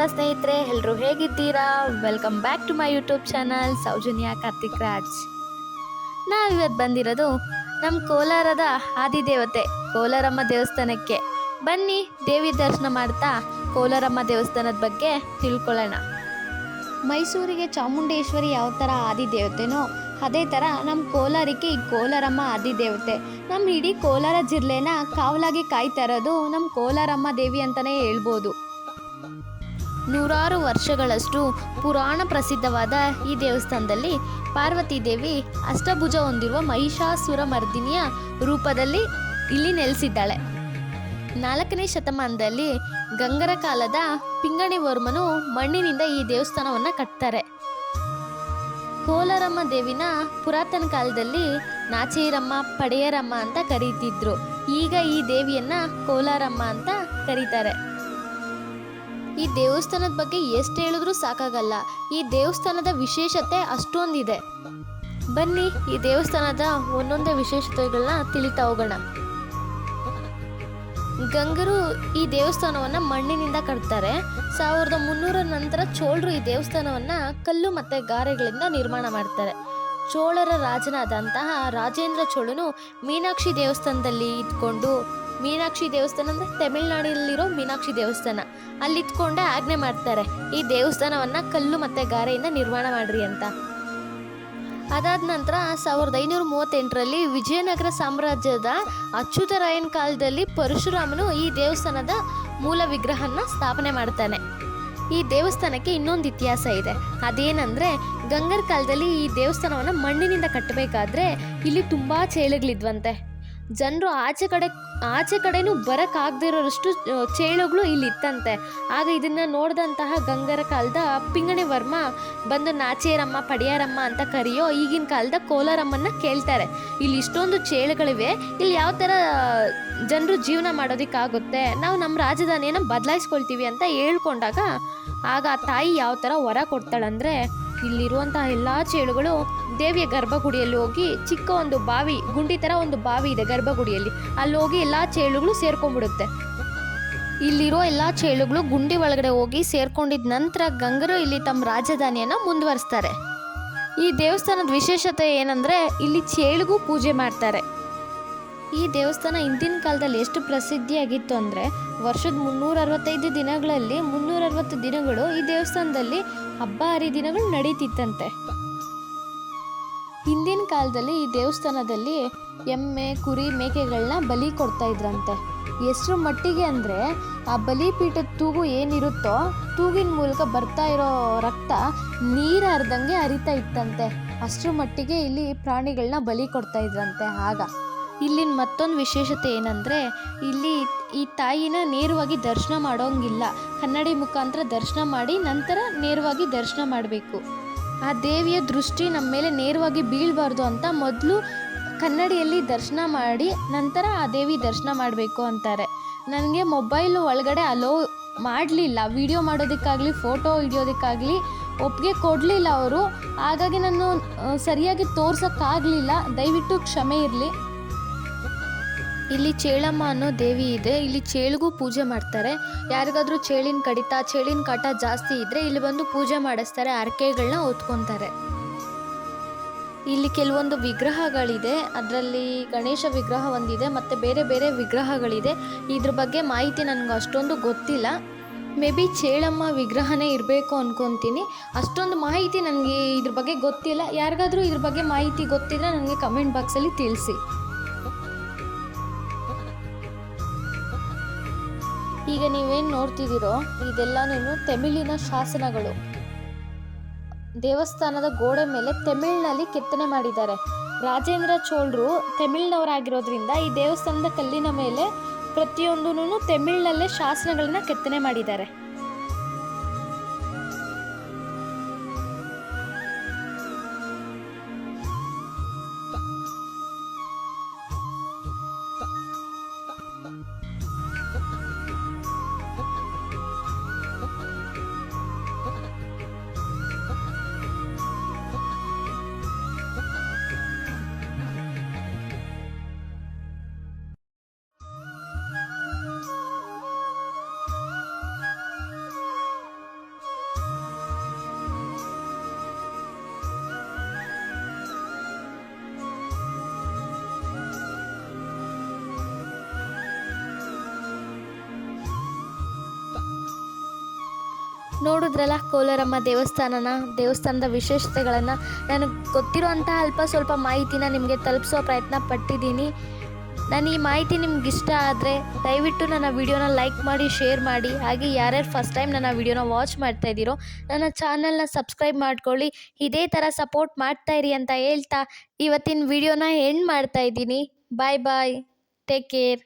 ನಮಸ್ಕಾರ ಸ್ನೇಹಿತರೆ, ಎಲ್ಲರೂ ಹೇಗಿದ್ದೀರಾ? Welcome back to my YouTube channel Soujanya Karthik Raj. ನಾವಿವತ್ತು ಬಂದಿರೋದು ನಮ್ಮ ಕೋಲಾರದ ಆದಿದೇವತೆ ಕೋಲಾರಮ್ಮ ದೇವಸ್ಥಾನಕ್ಕೆ. ಬನ್ನಿ ದೇವಿ ದರ್ಶನ ಮಾಡ್ತಾ ಕೋಲಾರಮ್ಮ ದೇವಸ್ಥಾನದ ಬಗ್ಗೆ ತಿಳ್ಕೊಳ್ಳೋಣ. ಮೈಸೂರಿಗೆ ಚಾಮುಂಡೇಶ್ವರಿ ಯಾವ ಥರ ಆದಿದೇವತೆನೋ ಅದೇ ಥರ ನಮ್ಮ ಕೋಲಾರಕ್ಕೆ ಈ ಕೋಲಾರಮ್ಮ ಆದಿದೇವತೆ. ನಮ್ಮ ಇಡೀ ಕೋಲಾರ ಜಿಲ್ಲೆನ ಕಾವಲಾಗಿ ಕಾಯ್ತಾ ಇರೋದು ನಮ್ಮ ಕೋಲಾರಮ್ಮ ದೇವಿ ಅಂತಲೇ ಹೇಳ್ಬೋದು. ನೂರಾರು ವರ್ಷಗಳಷ್ಟು ಪುರಾಣ ಪ್ರಸಿದ್ಧವಾದ ಈ ದೇವಸ್ಥಾನದಲ್ಲಿ ಪಾರ್ವತಿ ದೇವಿ ಅಷ್ಟಭುಜ ಹೊಂದಿರುವ ಮಹಿಷಾಸುರ ಮರ್ದಿನಿಯ ರೂಪದಲ್ಲಿ ಇಲ್ಲಿ ನೆಲೆಸಿದ್ದಾಳೆ. 4ನೇ ಶತಮಾನದಲ್ಲಿ ಗಂಗರ ಕಾಲದ ಪಿಂಗಣಿ ವರ್ಮನು ಮಣ್ಣಿನಿಂದ ಈ ದೇವಸ್ಥಾನವನ್ನು ಕಟ್ತಾರೆ. ಕೋಲಾರಮ್ಮ ದೇವಿನ ಪುರಾತನ ಕಾಲದಲ್ಲಿ ನಾಚೇರಮ್ಮ, ಪಡೆಯರಮ್ಮ ಅಂತ ಕರೀತಿದ್ರು. ಈಗ ಈ ದೇವಿಯನ್ನ ಕೋಲಾರಮ್ಮ ಅಂತ ಕರೀತಾರೆ. ಈ ದೇವಸ್ಥಾನದ ಬಗ್ಗೆ ಎಷ್ಟು ಹೇಳಿದ್ರೂ ಸಾಕಾಗಲ್ಲ. ಈ ದೇವಸ್ಥಾನದ ವಿಶೇಷತೆ ಅಷ್ಟೊಂದಿದೆ. ಬನ್ನಿ ಈ ದೇವಸ್ಥಾನದ ಒಂದೊಂದೇ ವಿಶೇಷತೆಗಳನ್ನ ತಿಳಿತಾ ಹೋಗೋಣ. ಗಂಗರು ಈ ದೇವಸ್ಥಾನವನ್ನ ಮಣ್ಣಿನಿಂದ ಕಟ್ತಾರೆ. 1300 ನಂತರ ಚೋಳರು ಈ ದೇವಸ್ಥಾನವನ್ನ ಕಲ್ಲು ಮತ್ತೆ ಗಾರೆಗಳಿಂದ ನಿರ್ಮಾಣ ಮಾಡ್ತಾರೆ. ಚೋಳರ ರಾಜನಾದಂತಹ ರಾಜೇಂದ್ರ ಚೋಳನು ಮೀನಾಕ್ಷಿ ದೇವಸ್ಥಾನದಲ್ಲಿ ಇದ್ಕೊಂಡು, ಮೀನಾಕ್ಷಿ ದೇವಸ್ಥಾನ ಅಂದರೆ ತಮಿಳುನಾಡಿನಲ್ಲಿರೋ ಮೀನಾಕ್ಷಿ ದೇವಸ್ಥಾನ, ಅಲ್ಲಿ ಇದ್ಕೊಂಡೆ ಆಜ್ಞೆ ಮಾಡ್ತಾರೆ ಈ ದೇವಸ್ಥಾನವನ್ನ ಕಲ್ಲು ಮತ್ತೆ ಗಾರೆಯಿಂದ ನಿರ್ಮಾಣ ಮಾಡ್ರಿ ಅಂತ. ಅದಾದ ನಂತರ 1538ರಲ್ಲಿ ವಿಜಯನಗರ ಸಾಮ್ರಾಜ್ಯದ ಅಚ್ಯುತರಾಯನ ಕಾಲದಲ್ಲಿ ಪರಶುರಾಮನು ಈ ದೇವಸ್ಥಾನದ ಮೂಲ ವಿಗ್ರಹನ ಸ್ಥಾಪನೆ ಮಾಡ್ತಾನೆ. ಈ ದೇವಸ್ಥಾನಕ್ಕೆ ಇನ್ನೊಂದು ಇತಿಹಾಸ ಇದೆ. ಅದೇನಂದರೆ ಗಂಗರ ಕಾಲದಲ್ಲಿ ಈ ದೇವಸ್ಥಾನವನ್ನು ಮಣ್ಣಿನಿಂದ ಕಟ್ಟಬೇಕಾದ್ರೆ ಇಲ್ಲಿ ತುಂಬ ಚೇಳುಗಳಿದ್ವಂತೆ. ಜನರು ಆಚೆ ಕಡೆನೂ ಬರೋಕ್ಕಾಗದಿರೋಷ್ಟು ಚೇಳುಗಳು ಇಲ್ಲಿ ಇತ್ತಂತೆ. ಆಗ ಇದನ್ನು ನೋಡಿದಂತಹ ಗಂಗರ ಕಾಲದ ಪಿಂಗಣಿ ವರ್ಮ ಬಂದು ನಾಚೇರಮ್ಮ, ಪಡಿಯಾರಮ್ಮ ಅಂತ ಕರೆಯೋ ಈಗಿನ ಕಾಲದ ಕೋಲಾರಮ್ಮನ್ನ ಕೇಳ್ತಾರೆ, ಇಲ್ಲಿ ಇಷ್ಟೊಂದು ಚೇಳುಗಳಿವೆ, ಇಲ್ಲಿ ಯಾವ ಥರ ಜನರು ಜೀವನ ಮಾಡೋದಕ್ಕಾಗುತ್ತೆ, ನಾವು ನಮ್ಮ ರಾಜಧಾನಿಯನ್ನು ಬದಲಾಯಿಸ್ಕೊಳ್ತೀವಿ ಅಂತ ಹೇಳ್ಕೊಂಡಾಗ ಆಗ ಆ ತಾಯಿ ಯಾವ ಥರ ವರ ಕೊಡ್ತಾಳಂದರೆ, ಇಲ್ಲಿರುವಂತಹ ಎಲ್ಲ ಚೇಳುಗಳು ದೇವಿಯ ಗರ್ಭಗುಡಿಯಲ್ಲಿ ಹೋಗಿ ಚಿಕ್ಕ ಒಂದು ಬಾವಿ, ಗುಂಡಿ ಥರ ಒಂದು ಬಾವಿ ಇದೆ ಗರ್ಭಗುಡಿಯಲ್ಲಿ, ಅಲ್ಲಿ ಹೋಗಿ ಎಲ್ಲ ಚೇಳುಗಳು ಸೇರ್ಕೊಂಡ್ಬಿಡುತ್ತೆ. ಇಲ್ಲಿರೋ ಎಲ್ಲ ಚೇಳುಗಳು ಗುಂಡಿ ಒಳಗಡೆ ಹೋಗಿ ಸೇರ್ಕೊಂಡಿದ್ದ ನಂತರ ಗಂಗರು ಇಲ್ಲಿ ತಮ್ಮ ರಾಜಧಾನಿಯನ್ನು ಮುಂದುವರಿಸ್ತಾರೆ. ಈ ದೇವಸ್ಥಾನದ ವಿಶೇಷತೆ ಏನಂದರೆ ಇಲ್ಲಿ ಚೇಳುಗೂ ಪೂಜೆ ಮಾಡ್ತಾರೆ. ಈ ದೇವಸ್ಥಾನ ಹಿಂದಿನ ಕಾಲದಲ್ಲಿ ಎಷ್ಟು ಪ್ರಸಿದ್ಧಿಯಾಗಿತ್ತು ಅಂದರೆ ವರ್ಷದ 365 ದಿನಗಳಲ್ಲಿ 360 ದಿನಗಳು ಈ ದೇವಸ್ಥಾನದಲ್ಲಿ ಹಬ್ಬ ಹರಿದಿನಗಳು ನಡೀತಿತ್ತಂತೆ. ಹಿಂದಿನ ಕಾಲದಲ್ಲಿ ಈ ದೇವಸ್ಥಾನದಲ್ಲಿ ಎಮ್ಮೆ, ಕುರಿ, ಮೇಕೆಗಳನ್ನ ಬಲಿ ಕೊಡ್ತಾ ಇದ್ರಂತೆ. ಎಷ್ಟರ ಮಟ್ಟಿಗೆ ಅಂದರೆ ಆ ಬಲಿಪೀಠದ ತೂಗು ಏನಿರುತ್ತೋ ತೂಗಿನ ಮೂಲಕ ಬರ್ತಾ ಇರೋ ರಕ್ತ ನೀರು ಹರಿದಂಗೆ ಹರಿತಾ ಇತ್ತಂತೆ. ಅಷ್ಟರ ಮಟ್ಟಿಗೆ ಇಲ್ಲಿ ಪ್ರಾಣಿಗಳನ್ನ ಬಲಿ ಕೊಡ್ತಾ ಇದ್ರಂತೆ. ಆಗ ಇಲ್ಲಿನ ಮತ್ತೊಂದು ವಿಶೇಷತೆ ಏನಂದರೆ ಇಲ್ಲಿ ಈ ತಾಯಿನ ನೇರವಾಗಿ ದರ್ಶನ ಮಾಡೋಂಗಿಲ್ಲ. ಕನ್ನಡಿ ಮುಖಾಂತರ ದರ್ಶನ ಮಾಡಿ ನಂತರ ನೇರವಾಗಿ ದರ್ಶನ ಮಾಡಬೇಕು. ಆ ದೇವಿಯ ದೃಷ್ಟಿ ನಮ್ಮ ಮೇಲೆ ನೇರವಾಗಿ ಬೀಳಬಾರ್ದು ಅಂತ ಮೊದಲು ಕನ್ನಡಿಯಲ್ಲಿ ದರ್ಶನ ಮಾಡಿ ನಂತರ ಆ ದೇವಿ ದರ್ಶನ ಮಾಡಬೇಕು ಅಂತಾರೆ. ನನಗೆ ಮೊಬೈಲು ಒಳಗಡೆ ಅಲೋ ಮಾಡಲಿಲ್ಲ, ವಿಡಿಯೋ ಮಾಡೋದಕ್ಕಾಗಲಿ ಫೋಟೋ ಹಿಡಿಯೋದಕ್ಕಾಗಲಿ ಒಪ್ಪಿಗೆ ಕೊಡಲಿಲ್ಲ ಅವರು. ಹಾಗಾಗಿ ನಾನು ಸರಿಯಾಗಿ ತೋರ್ಸೋಕ್ಕಾಗಲಿಲ್ಲ, ದಯವಿಟ್ಟು ಕ್ಷಮೆ ಇರಲಿ. ಇಲ್ಲಿ ಚೇಳಮ್ಮ ಅನ್ನೋ ದೇವಿ ಇದೆ. ಇಲ್ಲಿ ಚೇಳಿಗೂ ಪೂಜೆ ಮಾಡ್ತಾರೆ. ಯಾರಿಗಾದ್ರೂ ಚೇಳಿನ ಕಡಿತ, ಚೇಳಿನ ಕಾಟ ಜಾಸ್ತಿ ಇದ್ದರೆ ಇಲ್ಲಿ ಬಂದು ಪೂಜೆ ಮಾಡಿಸ್ತಾರೆ, ಹರಕೆಗಳನ್ನ ಹೊತ್ಕೊತಾರೆ. ಇಲ್ಲಿ ಕೆಲವೊಂದು ವಿಗ್ರಹಗಳಿದೆ. ಅದರಲ್ಲಿ ಗಣೇಶ ವಿಗ್ರಹ ಒಂದಿದೆ ಮತ್ತು ಬೇರೆ ಬೇರೆ ವಿಗ್ರಹಗಳಿದೆ. ಇದ್ರ ಬಗ್ಗೆ ಮಾಹಿತಿ ನನಗೆ ಅಷ್ಟೊಂದು ಗೊತ್ತಿಲ್ಲ. ಮೇ ಬಿ ಚೇಳಮ್ಮ ವಿಗ್ರಹನೇ ಇರಬೇಕು ಅಂದ್ಕೊತೀನಿ. ಅಷ್ಟೊಂದು ಮಾಹಿತಿ ನನಗೆ ಇದ್ರ ಬಗ್ಗೆ ಗೊತ್ತಿಲ್ಲ. ಯಾರಿಗಾದ್ರೂ ಇದ್ರ ಬಗ್ಗೆ ಮಾಹಿತಿ ಗೊತ್ತಿದ್ರೆ ನನಗೆ ಕಮೆಂಟ್ ಬಾಕ್ಸಲ್ಲಿ ತಿಳಿಸಿ. ಈಗ ನೀವೇನು ನೋಡ್ತಿದ್ದೀರೋ ಇದೆಲ್ಲನೂ ತಮಿಳಿನ ಶಾಸನಗಳು. ದೇವಸ್ಥಾನದ ಗೋಡೆ ಮೇಲೆ ತಮಿಳಿನಲ್ಲಿ ಕೆತ್ತನೆ ಮಾಡಿದ್ದಾರೆ. ರಾಜೇಂದ್ರ ಚೋಳರು ತಮಿಳಿನವರಾಗಿರೋದ್ರಿಂದ ಈ ದೇವಸ್ಥಾನದ ಕಲ್ಲಿನ ಮೇಲೆ ಪ್ರತಿಯೊಂದೂ ತಮಿಳಿನಲ್ಲೇ ಶಾಸನಗಳನ್ನ ಕೆತ್ತನೆ ಮಾಡಿದ್ದಾರೆ. ನೋಡಿದ್ರಲ್ಲ ಕೋಲಾರಮ್ಮ ದೇವಸ್ಥಾನದ ವಿಶೇಷತೆಗಳನ್ನು ನನಗೆ ಗೊತ್ತಿರುವಂತಹ ಅಲ್ಪ ಸ್ವಲ್ಪ ಮಾಹಿತಿನ ನಿಮಗೆ ತಲುಪಿಸೋ ಪ್ರಯತ್ನ ಪಟ್ಟಿದ್ದೀನಿ. ನಾನು ಈ ಮಾಹಿತಿ ನಿಮ್ಗೆ ಇಷ್ಟ ಆದರೆ ದಯವಿಟ್ಟು ನನ್ನ ವಿಡಿಯೋನ ಲೈಕ್ ಮಾಡಿ, ಶೇರ್ ಮಾಡಿ. ಹಾಗೆ ಯಾರ್ಯಾರು ಫಸ್ಟ್ ಟೈಮ್ ನನ್ನ ವಿಡಿಯೋನ ವಾಚ್ ಮಾಡ್ತಾ ಇದ್ದೀರೋ ನನ್ನ ಚಾನಲ್ನ ಸಬ್ಸ್ಕ್ರೈಬ್ ಮಾಡ್ಕೊಳ್ಳಿ. ಇದೇ ಥರ ಸಪೋರ್ಟ್ ಮಾಡ್ತಾಯಿರಿ ಅಂತ ಹೇಳ್ತಾ ಇವತ್ತಿನ ವಿಡಿಯೋನ ಎಂಡ್ ಮಾಡ್ತಾ ಇದ್ದೀನಿ. ಬಾಯ್ ಬಾಯ್, ಟೇಕ್ ಕೇರ್.